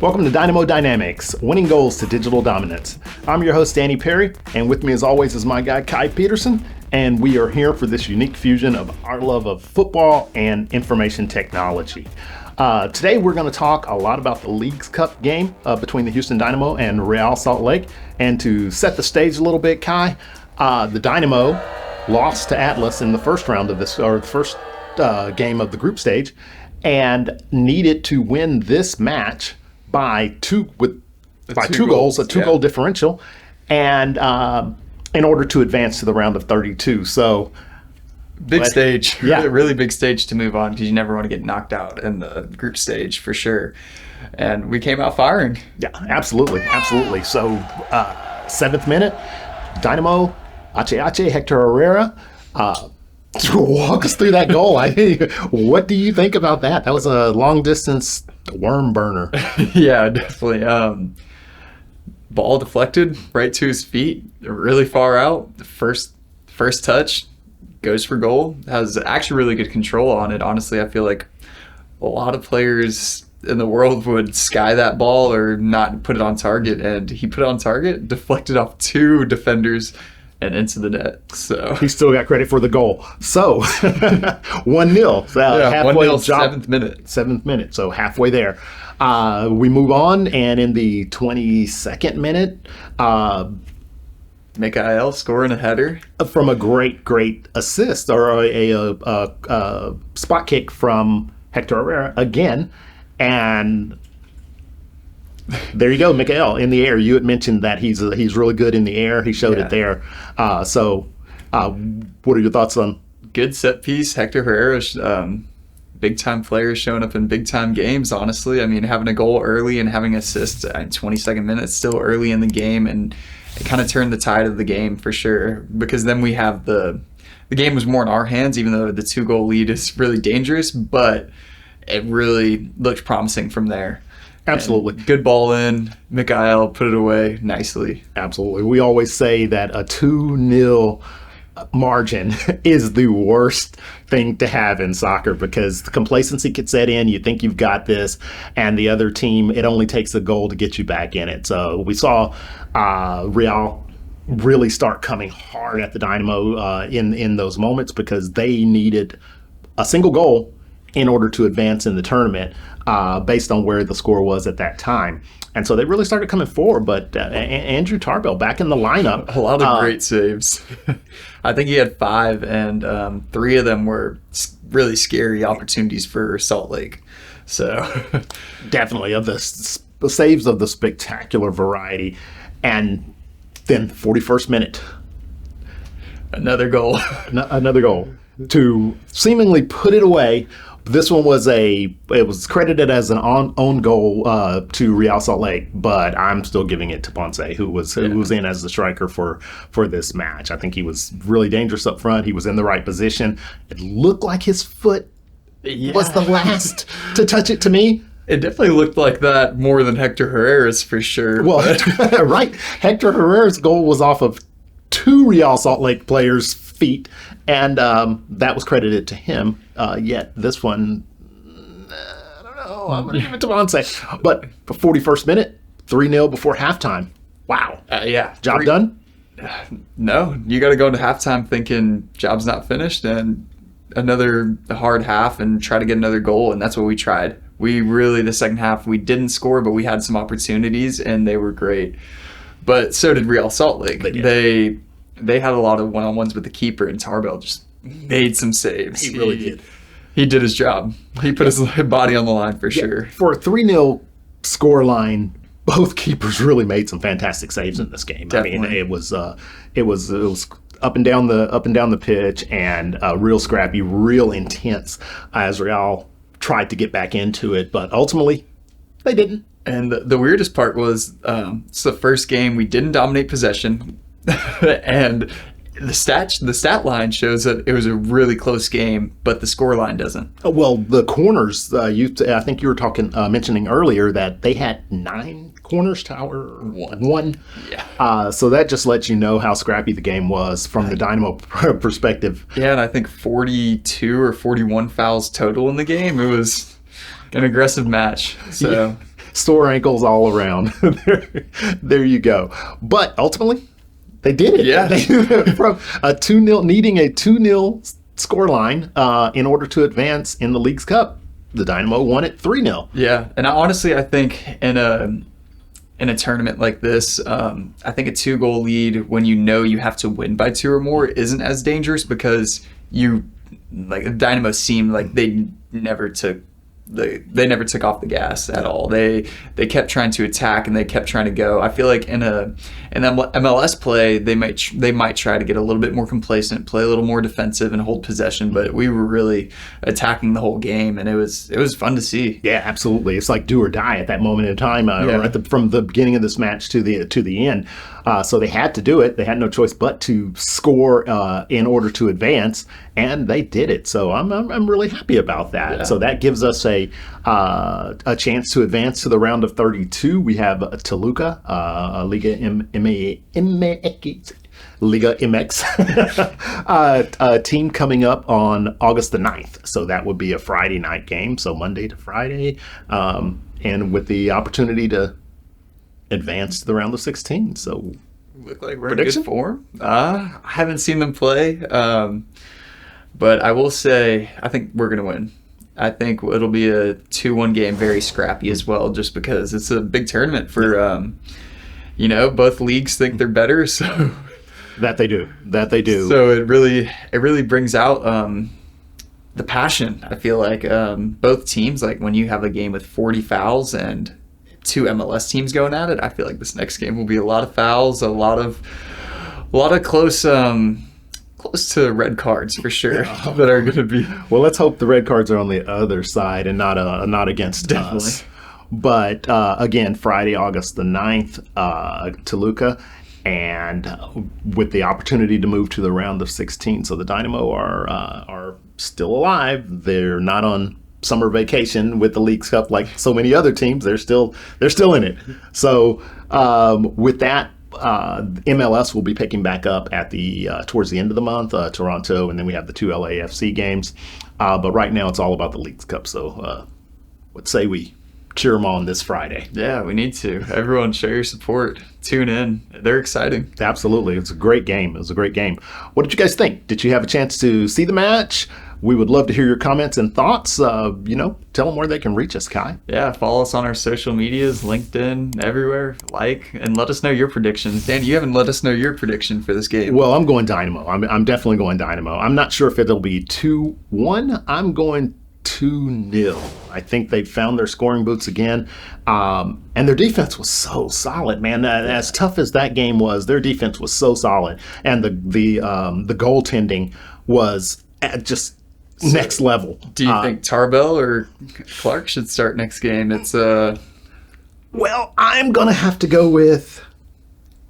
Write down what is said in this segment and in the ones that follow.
Welcome to Dynamo Dynamics, winning goals to digital dominance. I'm your host, Danny Perry, and with me as always is my guy, Kai Peterson, and we are here for this unique fusion of our love of football and information technology. Today we're going to talk a lot about the Leagues Cup game between the Houston Dynamo and Real Salt Lake. And to set the stage a little bit, Kai, the Dynamo lost to Atlas in the first round of this, or the first game of the group stage, and needed to win this match by two goals, a two-goal differential, and in order to advance to the round of 32. So, big stage, really big stage to move on, because you never want to get knocked out in the group stage for sure. And we came out firing. Yeah, absolutely. So, 7th minute, Dynamo, Hector Herrera, walk us through that goal. What do you think about that? That was a long-distance worm burner. Yeah, definitely. Ball deflected right to his feet, really far out. The first touch goes for goal. Has actually really good control on it. Honestly, I feel like a lot of players in the world would sky that ball or not put it on target, and he put it on target, deflected off two defenders and into the net. So he still got credit for the goal. So 1-0. Halfway 1-0, 7th minute. So halfway there. We move on, and in the 22nd minute, Mikhail scoring a header from a great assist, or a spot kick from Hector Herrera again, and there you go, Mikhail in the air. You had mentioned that he's really good in the air. He showed it there. So what are your thoughts on? Good set piece. Hector Herrera, big time player showing up in big time games. Honestly, I mean, having a goal early and having assists in 22nd minutes, still early in the game, and it kind of turned the tide of the game for sure. Because then we have the game was more in our hands, even though the 2-goal lead is really dangerous, but it really looked promising from there. Absolutely. And good ball in. Mikhail put it away nicely. Absolutely. We always say that a 2-0 margin is the worst thing to have in soccer, because the complacency could set in. You think you've got this, and the other team, it only takes a goal to get you back in it. So we saw Real really start coming hard at the Dynamo in those moments, because they needed a single goal in order to advance in the tournament, based on where the score was at that time. And so they really started coming forward, but Andrew Tarbell back in the lineup. A lot of great saves. I think he had 5, and 3 of them were really scary opportunities for Salt Lake. So definitely of the saves of the spectacular variety. And then 41st minute. Another goal. Another goal to seemingly put it away. This one was credited as an own goal to Real Salt Lake, but I'm still giving it to Ponce, who was in as the striker for this match. I think he was really dangerous up front. He was in the right position. It looked like his foot was the last to touch it to me. It definitely looked like that more than Hector Herrera's for sure. Well, right. Hector Herrera's goal was off of 2 Real Salt Lake players' feet, and that was credited to him. Yet this one, I don't know. I'm going to give it to Ponce. But the 41st minute, 3-0 before halftime. Wow. Job done? No. You got to go into halftime thinking job's not finished, and another hard half and try to get another goal, and that's what we tried. We really, the second half, we didn't score, but we had some opportunities, and they were great. But so did Real Salt Lake. They had a lot of one-on-ones with the keeper, and Tarbell just made some saves. He really did. He did his job. He put his body on the line for sure. For a 3-0 score line, both keepers really made some fantastic saves in this game. Definitely. I mean, it was up and down the pitch, and real scrappy, real intense as Real tried to get back into it, but ultimately they didn't. And the weirdest part was it's the first game we didn't dominate possession, and the stat line shows that it was a really close game, but the score line doesn't. Well, the corners, I think you were mentioning earlier that they had 9 corners to our one. Yeah. So that just lets you know how scrappy the game was from the Dynamo perspective. Yeah, and I think 42 or 41 fouls total in the game. It was an aggressive match. So. sore ankles all around. There you go. But ultimately, they did it. Yeah. From a 2-0, needing a 2-0 scoreline in order to advance in the League's Cup. The Dynamo won it 3-0. Yeah, and honestly, I think in a tournament like this, I think a 2-goal lead when you know you have to win by 2 or more isn't as dangerous because the Dynamo seemed like they never took off the gas at all. They kept trying to attack and they kept trying to go. I feel like in MLS play, they might try to get a little bit more complacent, play a little more defensive and hold possession, but we were really attacking the whole game and it was fun to see. Yeah, absolutely. It's like do or die at that moment in time, or from the beginning of this match to the end. So they had to do it. They had no choice but to score in order to advance, and they did it. So I'm really happy about that. Yeah. So that gives us a chance to advance to the round of 32. We have Toluca, Liga MX team coming up on August the 9th. So that would be a Friday night game. So Monday to Friday, and with the opportunity to advance to the round of 16. So look like we're in good form. I haven't seen them play, but I will say I think we're going to win. I think it'll be a 2-1 game, very scrappy as well, just because it's a big tournament for, both leagues think they're better. So that they do. So it really brings out the passion. I feel like both teams, like when you have a game with 40 fouls and 2 MLS teams going at it, I feel like this next game will be a lot of fouls, a lot of close to red cards for sure that are going to be. Well, let's hope the red cards are on the other side and not against us. But again, Friday, August the 9th, Toluca, and with the opportunity to move to the round of 16. So the Dynamo are still alive. They're not on summer vacation with the League's Cup like so many other teams. They're still in it. So with that, MLS will be picking back up at towards the end of the month, Toronto, and then we have the 2 LAFC games. But right now it's all about the League's Cup. So let's say we cheer them on this Friday. Yeah, we need to. Everyone show your support. Tune in. They're exciting. Absolutely. It's a great game. It was a great game. What did you guys think? Did you have a chance to see the match? We would love to hear your comments and thoughts. Tell them where they can reach us, Kai. Yeah, follow us on our social medias, LinkedIn, everywhere. And let us know your predictions. Dan, you haven't let us know your prediction for this game. Well, I'm going Dynamo. I'm definitely going Dynamo. I'm not sure if it'll be 2-1. I'm going 2-0. I think they found their scoring boots again. And their defense was so solid, man. As tough as that game was, their defense was so solid. And the goaltending was just next level. Do you think Tarbell or Clark should start next game? It's well, I'm gonna have to go with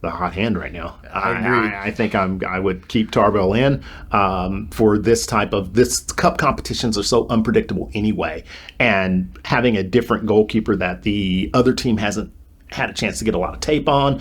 the hot hand right now. I agree. I think I would keep Tarbell in for this cup competitions are so unpredictable anyway, and having a different goalkeeper that the other team hasn't had a chance to get a lot of tape on,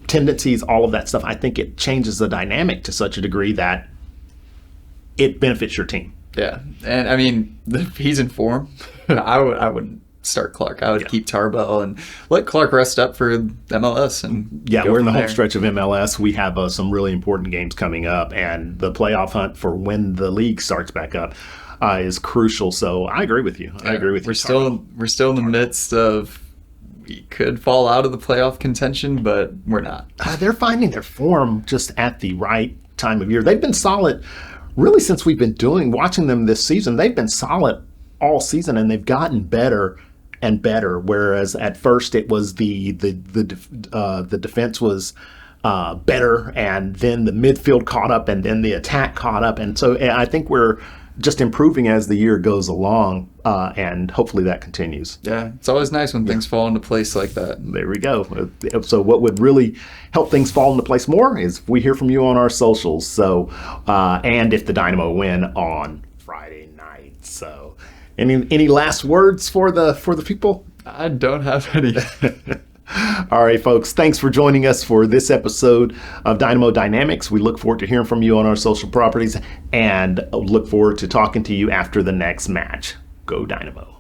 tendencies, all of that stuff. I think it changes the dynamic to such a degree that it benefits your team. Yeah, and I mean, if he's in form, I wouldn't start Clark. I would keep Tarbell and let Clark rest up for MLS. And we're in the home stretch of MLS. We have some really important games coming up, and the playoff hunt for when the league starts back up is crucial. So I agree with you. We're still in the midst of. We could fall out of the playoff contention, but we're not. They're finding their form just at the right time of year. They've been solid. Really, since we've been watching them this season, they've been solid all season, and they've gotten better and better. Whereas at first it was the defense was better, and then the midfield caught up, and then the attack caught up, and so I think we're just improving as the year goes along, and hopefully that continues. Yeah, it's always nice when things fall into place like that. There we go. So what would really help things fall into place more is if we hear from you on our socials. So, and if the Dynamo win on Friday night. So, any last words for the people? I don't have any. All right, folks, thanks for joining us for this episode of Dynamo Dynamics. We look forward to hearing from you on our social properties and look forward to talking to you after the next match. Go Dynamo.